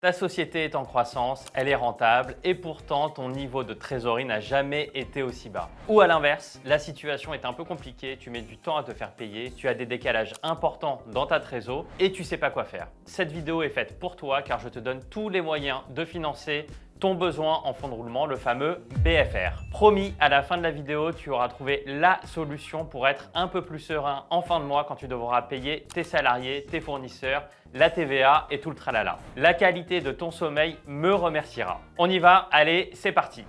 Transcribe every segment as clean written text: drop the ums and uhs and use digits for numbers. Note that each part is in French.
Ta société est en croissance, elle est rentable et pourtant ton niveau de trésorerie n'a jamais été aussi bas. Ou à l'inverse, la situation est un peu compliquée, tu mets du temps à te faire payer, tu as des décalages importants dans ta trésor et tu sais pas quoi faire. Cette vidéo est faite pour toi car je te donne tous les moyens de financer ton besoin en fonds de roulement, le fameux BFR. Promis, à la fin de la vidéo, tu auras trouvé la solution pour être un peu plus serein en fin de mois quand tu devras payer tes salariés, tes fournisseurs, la TVA et tout le tralala. La qualité de ton sommeil me remerciera. On y va, allez, c'est parti.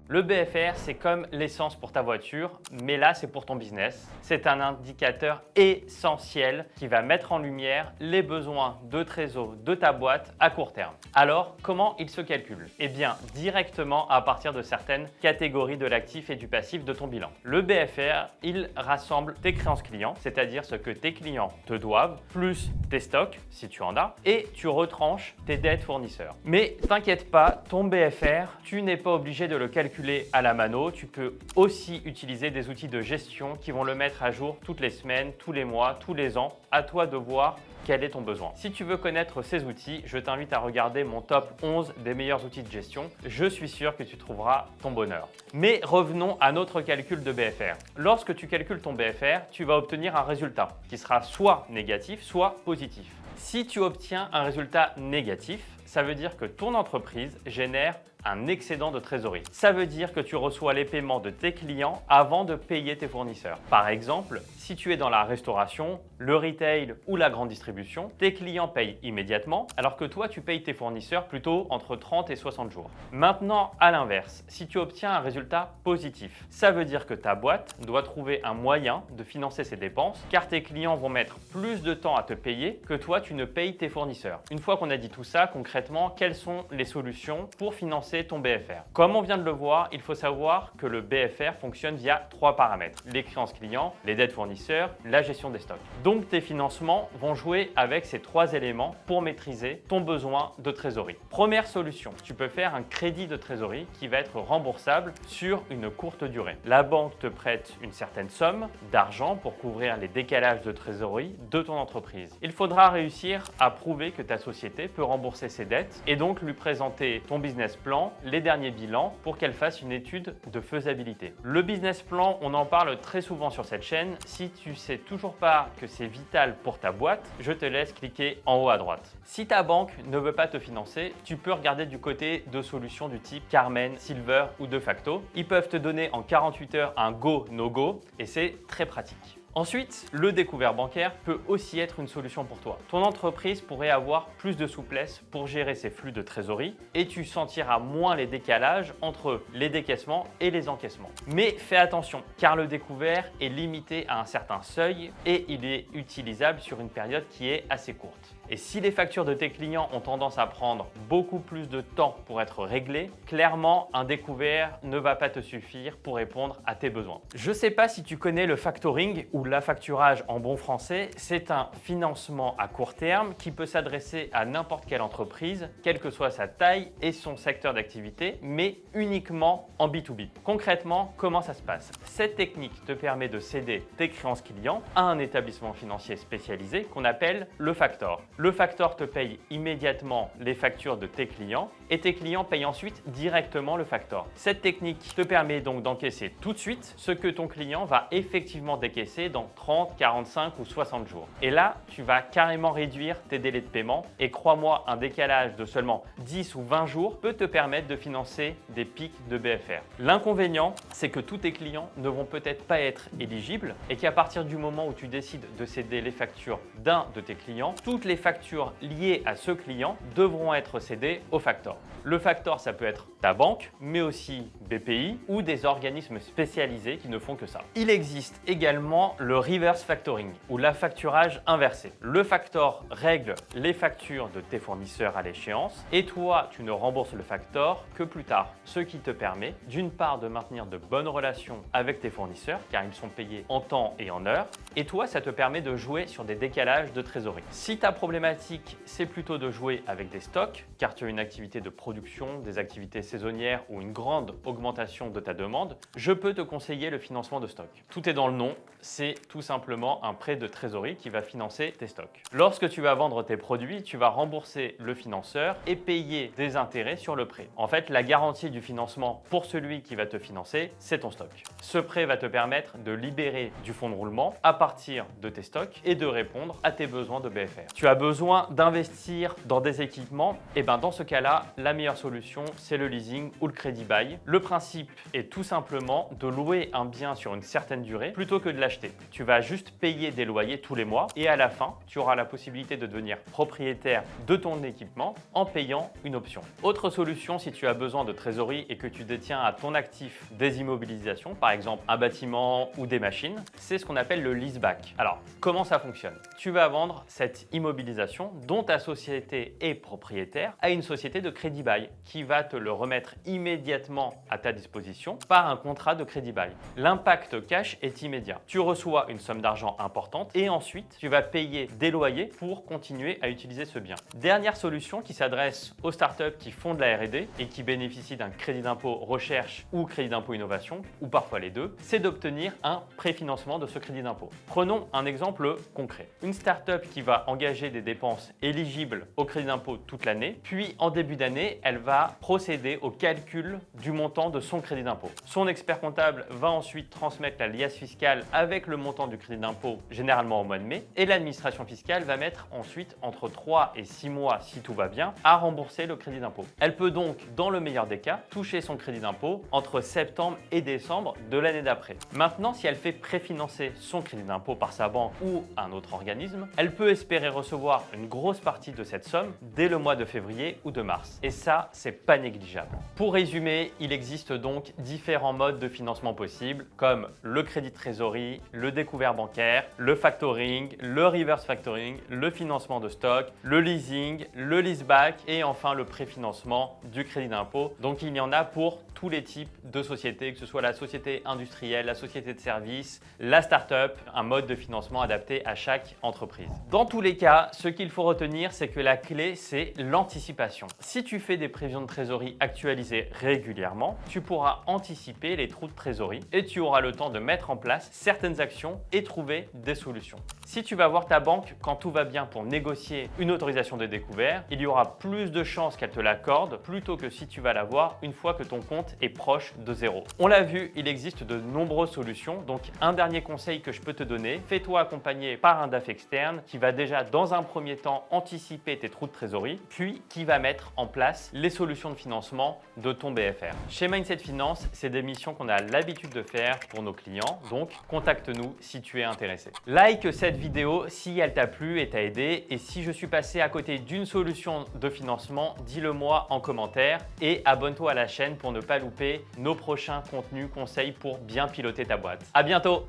Le BFR, c'est comme l'essence pour ta voiture, mais là, c'est pour ton business. C'est un indicateur essentiel qui va mettre en lumière les besoins de trésor de ta boîte à court terme. Alors, comment il se calcule? Eh bien, directement à partir de certaines catégories de l'actif et du passif de ton bilan. Le BFR, il rassemble tes créances clients, c'est-à-dire ce que tes clients te doivent, plus tes stocks, si tu en as, et tu retranches tes dettes fournisseurs. Mais t'inquiète pas, ton BFR, tu n'es pas obligé de le calculer à la mano, tu peux aussi utiliser des outils de gestion qui vont le mettre à jour toutes les semaines, tous les mois, tous les ans. À toi de voir quel est ton besoin. Si tu veux connaître ces outils, je t'invite à regarder mon top 11 des meilleurs outils de gestion. Je suis sûr que tu trouveras ton bonheur. Mais revenons à notre calcul de BFR. Lorsque tu calcules ton BFR, tu vas obtenir un résultat qui sera soit négatif, soit positif. Si tu obtiens un résultat négatif, ça veut dire que ton entreprise génère un excédent de trésorerie. Ça veut dire que tu reçois les paiements de tes clients avant de payer tes fournisseurs. Par exemple, si tu es dans la restauration, le retail ou la grande distribution, tes clients payent immédiatement alors que toi tu payes tes fournisseurs plutôt entre 30 et 60 jours. Maintenant, à l'inverse, si tu obtiens un résultat positif, ça veut dire que ta boîte doit trouver un moyen de financer ses dépenses car tes clients vont mettre plus de temps à te payer que toi tu ne payes tes fournisseurs. Une fois qu'on a dit tout ça, concrètement, quelles sont les solutions pour financer ton BFR? Comme on vient de le voir, il faut savoir que le BFR fonctionne via 3 paramètres. Les créances clients, les dettes fournisseurs, la gestion des stocks. Donc tes financements vont jouer avec ces 3 éléments pour maîtriser ton besoin de trésorerie. Première solution, tu peux faire un crédit de trésorerie qui va être remboursable sur une courte durée. La banque te prête une certaine somme d'argent pour couvrir les décalages de trésorerie de ton entreprise. Il faudra réussir à prouver que ta société peut rembourser ses dettes et donc lui présenter ton business plan, les derniers bilans pour qu'elle fasse une étude de faisabilité. Le business plan, on en parle très souvent sur cette chaîne. Si tu sais toujours pas que c'est vital pour ta boîte, je te laisse cliquer en haut à droite. Si ta banque ne veut pas te financer, tu peux regarder du côté de solutions du type Carmen, Silver ou De Facto. Ils peuvent te donner en 48 heures un go, no go et c'est très pratique. Ensuite, le découvert bancaire peut aussi être une solution pour toi. Ton entreprise pourrait avoir plus de souplesse pour gérer ses flux de trésorerie et tu sentiras moins les décalages entre les décaissements et les encaissements. Mais fais attention car le découvert est limité à un certain seuil et il est utilisable sur une période qui est assez courte. Et si les factures de tes clients ont tendance à prendre beaucoup plus de temps pour être réglées, clairement, un découvert ne va pas te suffire pour répondre à tes besoins. Je ne sais pas si tu connais le factoring ou l'affacturage en bon français. C'est un financement à court terme qui peut s'adresser à n'importe quelle entreprise, quelle que soit sa taille et son secteur d'activité, mais uniquement en B2B. Concrètement, comment ça se passe? Cette technique te permet de céder tes créances clients à un établissement financier spécialisé qu'on appelle le factor. Le facteur te paye immédiatement les factures de tes clients et tes clients payent ensuite directement le factor. Cette technique te permet donc d'encaisser tout de suite ce que ton client va effectivement décaisser dans 30, 45 ou 60 jours. Et là, tu vas carrément réduire tes délais de paiement et crois-moi, un décalage de seulement 10 ou 20 jours peut te permettre de financer des pics de BFR. L'inconvénient, c'est que tous tes clients ne vont peut-être pas être éligibles et qu'à partir du moment où tu décides de céder les factures d'un de tes clients, toutes les factures liées à ce client devront être cédées au factor. Le factor, ça peut être ta banque, mais aussi BPI ou des organismes spécialisés qui ne font que ça. Il existe également le reverse factoring ou l'affacturage inversé. Le factor règle les factures de tes fournisseurs à l'échéance et toi, tu ne rembourses le factor que plus tard, ce qui te permet d'une part de maintenir de bonnes relations avec tes fournisseurs car ils sont payés en temps et en heure et toi, ça te permet de jouer sur des décalages de trésorerie. Si ta problématique, c'est plutôt de jouer avec des stocks car tu as une activité de production, des activités saisonnières ou une grande augmentation de ta demande, je peux te conseiller le financement de stock. Tout est dans le nom, c'est c'est tout simplement un prêt de trésorerie qui va financer tes stocks. Lorsque tu vas vendre tes produits, tu vas rembourser le financeur et payer des intérêts sur le prêt. En fait, la garantie du financement pour celui qui va te financer, c'est ton stock. Ce prêt va te permettre de libérer du fonds de roulement à partir de tes stocks et de répondre à tes besoins de BFR. Tu as besoin d'investir dans des équipements, et dans ce cas-là, la meilleure solution, c'est le leasing ou le crédit bail. Le principe est tout simplement de louer un bien sur une certaine durée plutôt que de l'acheter. Tu vas juste payer des loyers tous les mois et à la fin, tu auras la possibilité de devenir propriétaire de ton équipement en payant une option. Autre solution, si tu as besoin de trésorerie et que tu détiens à ton actif des immobilisations, par exemple un bâtiment ou des machines, c'est ce qu'on appelle le leaseback. Alors, comment ça fonctionne? Tu vas vendre cette immobilisation dont ta société est propriétaire à une société de crédit bail qui va te le remettre immédiatement à ta disposition par un contrat de crédit bail. L'impact cash est immédiat. Tu reçois une somme d'argent importante et ensuite tu vas payer des loyers pour continuer à utiliser ce bien. Dernière solution qui s'adresse aux startups qui font de la R&D et qui bénéficient d'un crédit d'impôt recherche ou crédit d'impôt innovation, ou parfois les deux, c'est d'obtenir un préfinancement de ce crédit d'impôt. Prenons un exemple concret. Une startup qui va engager des dépenses éligibles au crédit d'impôt toute l'année, puis en début d'année, elle va procéder au calcul du montant de son crédit d'impôt. Son expert comptable va ensuite transmettre la liasse fiscale avec le montant du crédit d'impôt, généralement au mois de mai, et l'administration fiscale va mettre ensuite entre 3 et 6 mois, si tout va bien, à rembourser le crédit d'impôt. Elle peut donc, dans le meilleur des cas, toucher son crédit d'impôt entre septembre et décembre de l'année d'après. Maintenant, si elle fait préfinancer son crédit d'impôt par sa banque ou un autre organisme, elle peut espérer recevoir une grosse partie de cette somme dès le mois de février ou de mars. Et ça, c'est pas négligeable. Pour résumer, il existe donc différents modes de financement possibles, comme le crédit de trésorerie, le découvert bancaire, le factoring, le reverse factoring, le financement de stock, le leasing, le leaseback et enfin le préfinancement du crédit d'impôt. Donc il y en a pour tous les types de sociétés, que ce soit la société industrielle, la société de services, la start-up, un mode de financement adapté à chaque entreprise. Dans tous les cas, ce qu'il faut retenir, c'est que la clé, c'est l'anticipation. Si tu fais des prévisions de trésorerie actualisées régulièrement, tu pourras anticiper les trous de trésorerie et tu auras le temps de mettre en place certaines actions et trouver des solutions. Si tu vas voir ta banque quand tout va bien pour négocier une autorisation de découvert, il y aura plus de chances qu'elle te l'accorde plutôt que si tu vas la voir une fois que ton compte est proche de zéro. On l'a vu, il existe de nombreuses solutions, donc un dernier conseil que je peux te donner, fais-toi accompagner par un DAF externe qui va déjà dans un premier temps anticiper tes trous de trésorerie, puis qui va mettre en place les solutions de financement de ton BFR. Chez Mindset Finance, c'est des missions qu'on a l'habitude de faire pour nos clients, donc contacte-nous si tu es intéressé. Like cette vidéo si elle t'a plu et t'a aidé, et si je suis passé à côté d'une solution de financement, dis-le moi en commentaire et abonne-toi à la chaîne pour ne pas louper nos prochains contenus conseils pour bien piloter ta boîte. À bientôt!